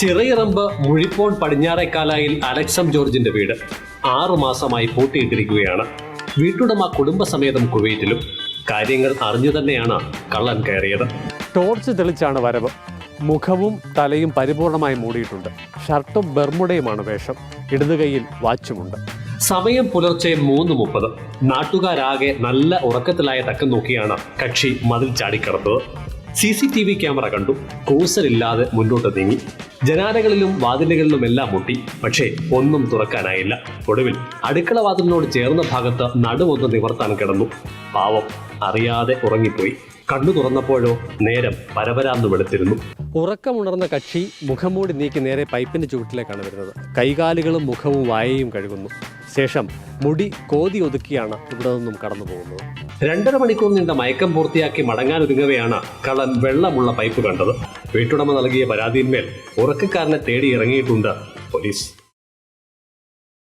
ചിറയിറമ്പ് മുഴിപ്പോൺ പടിഞ്ഞാറേക്കാലായിൽ അലക്സം ജോർജിന്റെ വീട് 6 മാസമായി പൂട്ടിയിട്ടിരിക്കുകയാണ്. വീട്ടുടമ കുടുംബസമേതം കുവൈറ്റിലും. കാര്യങ്ങൾ അറിഞ്ഞു തന്നെയാണ് കള്ളൻ കയറിയത്. ടോർച്ച് തെളിച്ചാണ് വരവ്. മുഖവും തലയും പരിപൂർണമായി മൂടിയിട്ടുണ്ട്. ഷർട്ടും ബെർമുടയുമാണ് വേഷം. ഇടതുകൈയിൽ വാച്ചുമുണ്ട്. സമയം പുലർച്ചെ 3:30. നാട്ടുകാരാകെ നല്ല ഉറക്കത്തിലായ തക്കം നോക്കിയാണ് കക്ഷി മതിൽ ചാടിക്കടന്നത്. CCTV ക്യാമറ കണ്ടു. കൂസലില്ലാതെ മുന്നോട്ട് നീങ്ങി. ജനാലകളിലും വാതിലുകളിലുമെല്ലാം മുട്ടി. പക്ഷേ ഒന്നും തുറക്കാനായില്ല. ഒടുവിൽ അടുക്കള വാതിലിനോട് ചേർന്ന ഭാഗത്ത് നടുവൊന്ന് നിവർത്താൻ കിടന്നു. പാവം അറിയാതെ ഉറങ്ങിപ്പോയി. കണ്ണു തുറന്നപ്പോഴോ നേരം പരപരാന്ന് വെളുത്തിരുന്നു. ഉറക്കമുണർന്ന കക്ഷി മുഖംമൂടി നീക്കി നേരെ പൈപ്പിന്റെ ചുവട്ടിലേക്കാണ് വരുന്നത്. കൈകാലുകളും മുഖവും വായയും കഴുകുന്നു. ശേഷം മുടി കോതി ഒതുക്കിയാണ് ഇവിടെ നിന്നും കടന്നു പോകുന്നത്. 2.5 മണിക്കൂർ നീണ്ട മയക്കം പൂർത്തിയാക്കി മടങ്ങാനൊരുങ്ങവെയാണ് കള്ളൻ വെള്ളമുള്ള പൈപ്പ് കണ്ടത്. വീട്ടുടമ നൽകിയ പരാതിയിന്മേൽ ഉറക്കക്കാരനെ തേടി ഇറങ്ങിയിട്ടുണ്ട് പോലീസ്.